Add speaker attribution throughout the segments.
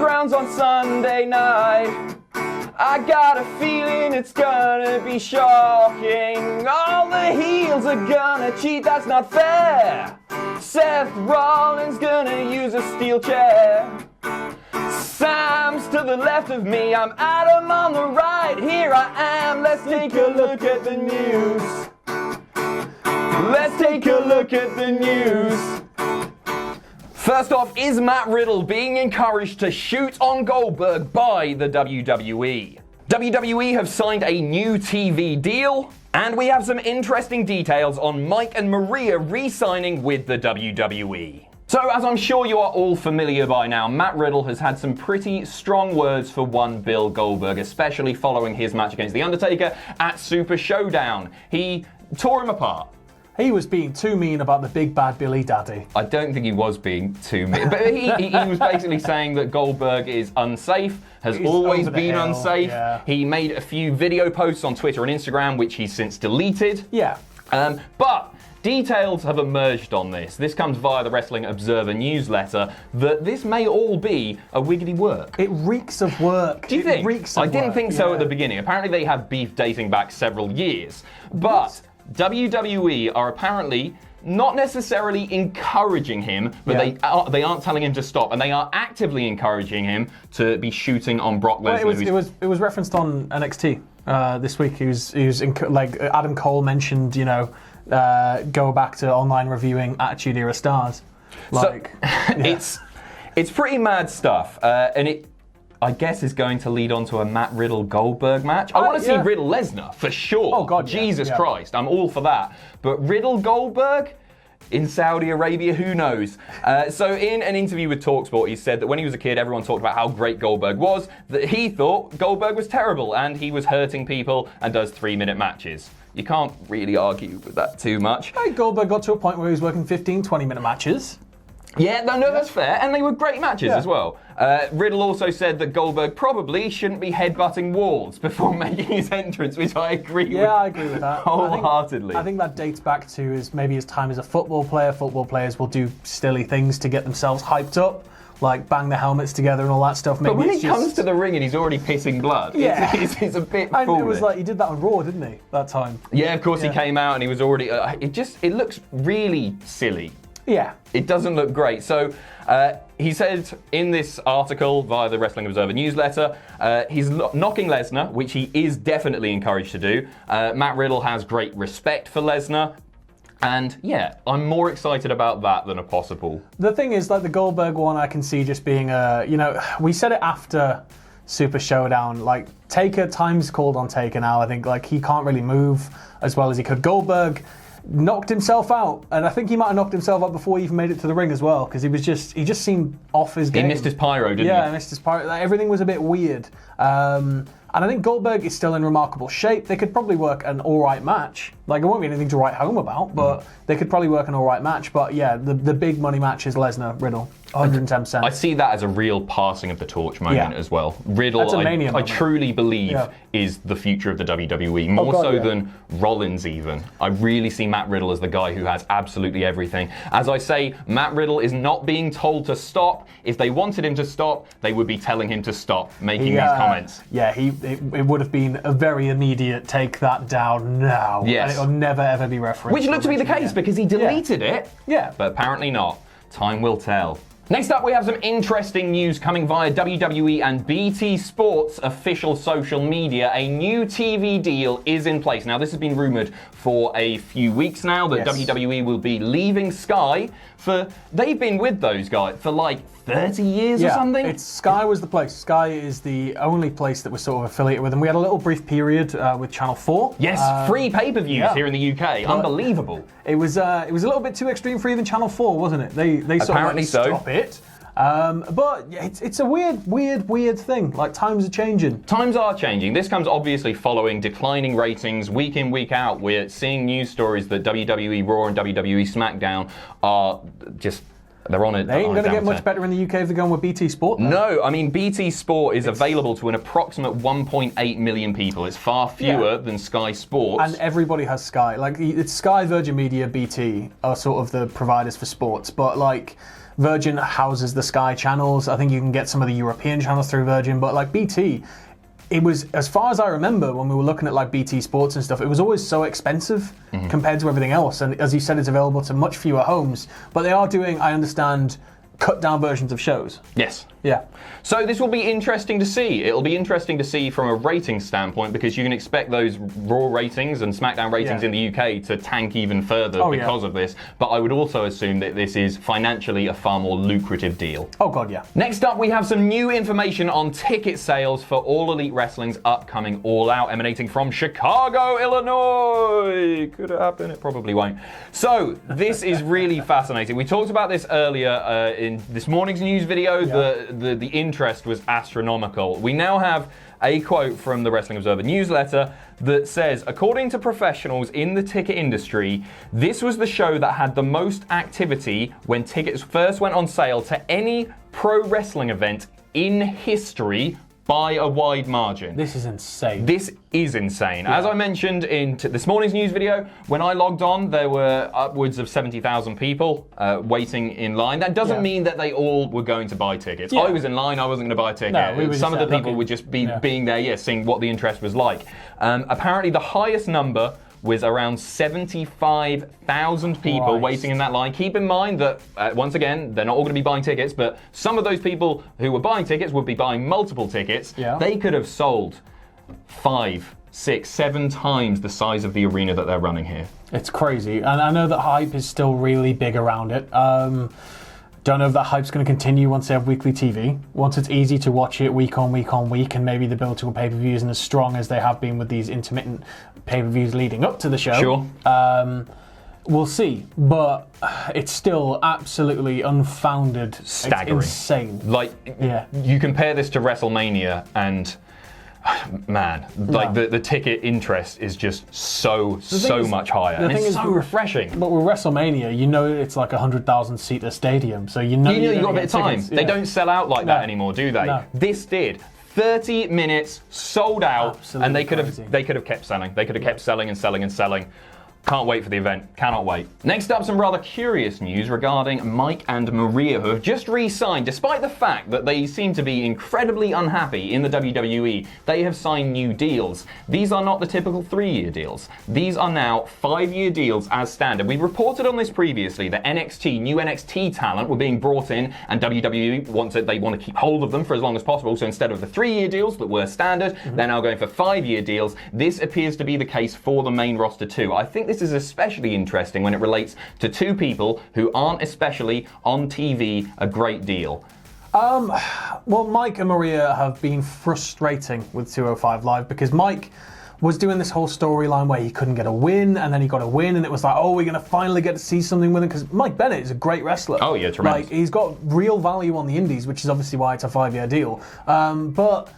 Speaker 1: crowns on Sunday night. I got a feeling it's gonna be shocking. All the heels are gonna cheat, that's not fair. Seth Rollins gonna use a steel chair. Sam's to the left of me, I'm Adam on the right. Here I am, let's take a look at the news. Let's take a look at the news. First off, is Matt Riddle being encouraged to shoot on Goldberg by the WWE? WWE have signed a new TV deal, and we have some interesting details on Mike and Maria re-signing with the WWE. So, as I'm sure you are all familiar by now, Matt Riddle has had some pretty strong words for one Bill Goldberg, especially following his match against The Undertaker at Super Showdown. He tore him apart.
Speaker 2: He was being too mean about the big bad Billy Daddy.
Speaker 1: I don't think he was being too mean, but he was basically saying that Goldberg is unsafe, has always been unsafe. Yeah. He made a few video posts on Twitter and Instagram, which he's since deleted.
Speaker 2: Yeah.
Speaker 1: But details have emerged on this. This comes via the Wrestling Observer newsletter, that this may all be a wiggly work.
Speaker 2: It reeks of work.
Speaker 1: Do you think?
Speaker 2: It reeks of
Speaker 1: I didn't
Speaker 2: work,
Speaker 1: think so at the beginning. Apparently they have beef dating back several years. But WWE are apparently not necessarily encouraging him, but they aren't telling him to stop, and they are actively encouraging him to be shooting on Brock Lesnar.
Speaker 2: It was referenced on NXT this week. He was like Adam Cole mentioned, go back to online reviewing Attitude Era stars. Like,
Speaker 1: so, it's pretty mad stuff, and it, I guess, is going to lead on to a Matt Riddle Goldberg match. I want to see Riddle Lesnar for sure.
Speaker 2: Oh God,
Speaker 1: Jesus Christ, I'm all for that. But Riddle Goldberg in Saudi Arabia, who knows? So in an interview with TalkSport, he said that when he was a kid, everyone talked about how great Goldberg was, that he thought Goldberg was terrible and he was hurting people and does 3-minute matches. You can't really argue with that too much.
Speaker 2: Hey, Goldberg got to a point where he was working 15, 20-minute matches.
Speaker 1: Yeah, no, that's fair, and they were great matches as well. Riddle also said that Goldberg probably shouldn't be headbutting walls before making his entrance, which I agree with.
Speaker 2: Yeah, I agree with that.
Speaker 1: Wholeheartedly.
Speaker 2: I think that dates back to maybe his time as a football player. Football players will do silly things to get themselves hyped up, like bang their helmets together and all that stuff. Maybe
Speaker 1: but when it comes to the ring and he's already pissing blood, it's a bit foolish.
Speaker 2: And it was like, he did that on Raw, didn't he, that time?
Speaker 1: Yeah, of course he came out and he was already... it looks really silly.
Speaker 2: Yeah.
Speaker 1: It doesn't look great. So he said in this article via the Wrestling Observer newsletter, he's knocking Lesnar, which he is definitely encouraged to do. Matt Riddle has great respect for Lesnar. And yeah, I'm more excited about that than a possible.
Speaker 2: The thing is, like the Goldberg one, I can see just being we said it after Super Showdown, like Taker, time's called on Taker now. I think like he can't really move as well as he could. Goldberg knocked himself out, and I think he might have knocked himself out before he even made it to the ring as well, because he just seemed off his game.
Speaker 1: He missed his pyro, didn't he?
Speaker 2: Yeah, he missed his pyro. Like, everything was a bit weird. And I think Goldberg is still in remarkable shape. They could probably work an all-right match. Like, it won't be anything to write home about, but they could probably work an all-right match. But yeah, the big money match is Lesnar, Riddle, 110%.
Speaker 1: I see that as a real passing of the torch moment as well. Riddle, I truly believe, is the future of the WWE, more than Rollins even. I really see Matt Riddle as the guy who has absolutely everything. As I say, Matt Riddle is not being told to stop. If they wanted him to stop, they would be telling him to stop making these comments.
Speaker 2: Yeah, it would have been a very immediate take that down now.
Speaker 1: Yes.
Speaker 2: And it'll never ever be referenced.
Speaker 1: Which looked to be the case because he deleted it.
Speaker 2: Yeah.
Speaker 1: But apparently not. Time will tell. Next up, we have some interesting news coming via WWE and BT Sports official social media. A new TV deal is in place. Now, this has been rumoured for a few weeks now that WWE will be leaving Sky they've been with those guys for like 30 years or something?
Speaker 2: Sky was the place. Sky is the only place that was sort of affiliated with them. We had a little brief period with Channel 4.
Speaker 1: Yes, free pay-per-views here in the UK. Unbelievable.
Speaker 2: It was a little bit too extreme for even Channel 4, wasn't it? They sort
Speaker 1: Apparently
Speaker 2: of stop it. But it's a weird thing. Like, times are changing.
Speaker 1: Times are changing. This comes obviously following declining ratings week in, week out. We're seeing news stories that WWE Raw and WWE SmackDown are just... They're on it.
Speaker 2: They ain't going to get much better in the UK if they're going with BT Sport. Though.
Speaker 1: No, I mean, BT Sport is available to an approximate 1.8 million people. It's far fewer than Sky Sports.
Speaker 2: And everybody has Sky. Like, it's Sky, Virgin Media, BT are sort of the providers for sports. But, like, Virgin houses the Sky channels. I think you can get some of the European channels through Virgin, but like BT, it was, as far as I remember, when we were looking at like BT Sports and stuff, it was always so expensive compared to everything else. And as you said, it's available to much fewer homes. But they are doing, I understand, cut down versions of shows.
Speaker 1: Yes.
Speaker 2: Yeah.
Speaker 1: So this will be interesting to see. It'll be interesting to see from a rating standpoint, because you can expect those Raw ratings and SmackDown ratings in the UK to tank even further because of this. But I would also assume that this is financially a far more lucrative deal.
Speaker 2: Oh God, yeah.
Speaker 1: Next up, we have some new information on ticket sales for All Elite Wrestling's upcoming All Out, emanating from Chicago, Illinois. Could it happen? It probably won't. So this is really fascinating. We talked about this earlier in this morning's news video. The interest was astronomical. We now have a quote from the Wrestling Observer newsletter that says, according to professionals in the ticket industry, this was the show that had the most activity when tickets first went on sale to any pro wrestling event in history by a wide margin.
Speaker 2: This is insane.
Speaker 1: This is insane. As I mentioned in this morning's news video, when I logged on, there were upwards of 70,000 people waiting in line. That doesn't mean that they all were going to buy tickets. I was in line, I wasn't going to buy a ticket.
Speaker 2: No,
Speaker 1: Some of the people would just be being there, seeing what the interest was like. Apparently the highest number was around 75,000 people waiting in that line. Keep in mind that, once again, they're not all going to be buying tickets, but some of those people who were buying tickets would be buying multiple tickets. They could have sold 5, 6, 7 times the size of the arena that they're running here.
Speaker 2: It's crazy. And I know that hype is still really big around it. Don't know if that hype's going to continue once they have weekly TV. Once it's easy to watch it week on week on week, and maybe the build to a pay-per-view isn't as strong as they have been with these intermittent pay-per-views leading up to the show.
Speaker 1: Sure.
Speaker 2: We'll see, but it's still absolutely unfounded.
Speaker 1: Staggering.
Speaker 2: It's insane.
Speaker 1: Like, you compare this to WrestleMania and... Man, like the ticket interest is just so much higher, and it's so refreshing.
Speaker 2: But with WrestleMania, you know it's like 100,000 seater stadium, so you know
Speaker 1: you got a bit of time.
Speaker 2: Tickets.
Speaker 1: They don't sell out like that anymore, do they?
Speaker 2: No.
Speaker 1: This did. 30 minutes, sold out,
Speaker 2: Absolutely
Speaker 1: and
Speaker 2: crazy.
Speaker 1: they could have kept selling. They could have kept selling and selling and selling. Can't wait for the event. Cannot wait. Next up, some rather curious news regarding Mike and Maria, who have just re-signed. Despite the fact that they seem to be incredibly unhappy in the WWE, they have signed new deals. These are not the typical 3-year deals. These are now 5-year deals as standard. We reported on this previously that new NXT talent were being brought in, and WWE they want to keep hold of them for as long as possible. So instead of the 3-year deals that were standard, they're now going for 5-year deals. This appears to be the case for the main roster too. I think this is especially interesting when it relates to 2 people who aren't especially on TV a great deal.
Speaker 2: Well, Mike and Maria have been frustrating with 205 Live, because Mike was doing this whole storyline where he couldn't get a win, and then he got a win, and it was like, oh, we're going to finally get to see something with him, because Mike Bennett is a great wrestler.
Speaker 1: Oh yeah, tremendous.
Speaker 2: Like, he's got real value on the indies, which is obviously why it's a 5-year deal. But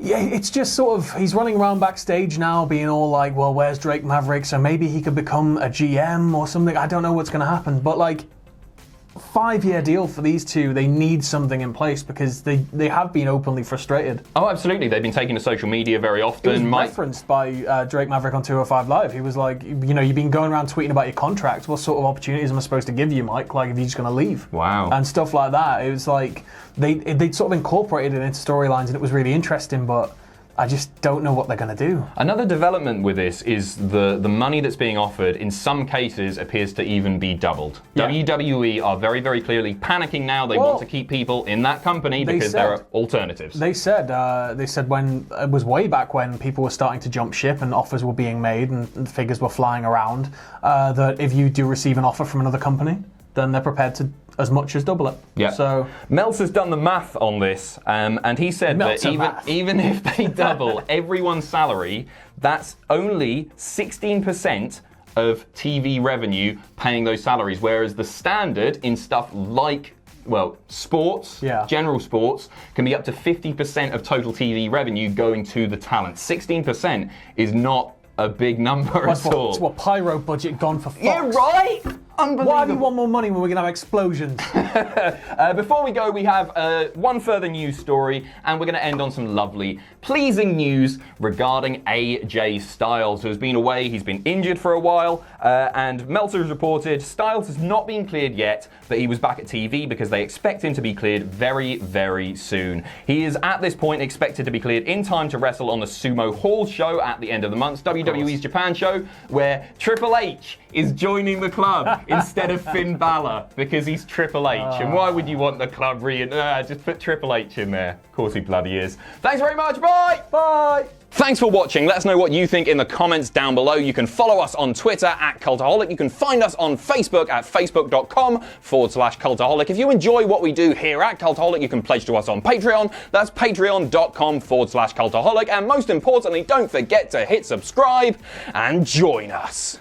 Speaker 2: yeah, it's just sort of, he's running around backstage now being all like, well, where's Drake Maverick? So maybe he could become a GM or something. I don't know what's going to happen. But like, 5-year deal for these two, they need something in place, because they have been openly frustrated.
Speaker 1: Oh, absolutely. They've been taking to social media very often.
Speaker 2: He was referenced by Drake Maverick on 205 Live. He was like, you know, you've been going around tweeting about your contract. What sort of opportunities am I supposed to give you, Mike? Like, if you're just going to leave?
Speaker 1: Wow.
Speaker 2: And stuff like that. It was like, they'd sort of incorporated it into storylines, and it was really interesting, but I just don't know what they're going to do.
Speaker 1: Another development with this is the money that's being offered in some cases appears to even be doubled. WWE are very, very clearly panicking now. They want to keep people in that company because there are alternatives.
Speaker 2: They said when it was way back when people were starting to jump ship and offers were being made and figures were flying around, that if you do receive an offer from another company, then they're prepared to as much as double it.
Speaker 1: Yeah.
Speaker 2: So
Speaker 1: Meltzer's done the math on this, and he said that even if they double everyone's salary, that's only 16% of TV revenue paying those salaries, whereas the standard in stuff like, well, sports, general sports, can be up to 50% of total TV revenue going to the talent. 16% is not a big number at all.
Speaker 2: It's what pyro budget gone for Fox.
Speaker 1: Yeah, right? Unbelievable.
Speaker 2: Why do you want more money when we're going to have explosions?
Speaker 1: Before we go, we have one further news story, and we're going to end on some lovely, pleasing news regarding AJ Styles, who has been away. He's been injured for a while, and Meltzer has reported Styles has not been cleared yet, but he was back at TV because they expect him to be cleared very, very soon. He is at this point expected to be cleared in time to wrestle on the Sumo Hall show at the end of the month, WWE's Japan show, where Triple H is joining the club instead of Finn Balor because he's Triple H. And why would you want the club just put Triple H in there? Of course he bloody is. Thanks very much. Bye.
Speaker 2: Bye.
Speaker 1: Thanks for watching. Let us know what you think in the comments down below. You can follow us on Twitter at Cultaholic. You can find us on Facebook at facebook.com/Cultaholic. If you enjoy what we do here at Cultaholic, you can pledge to us on Patreon. That's patreon.com/Cultaholic. And most importantly, don't forget to hit subscribe and join us.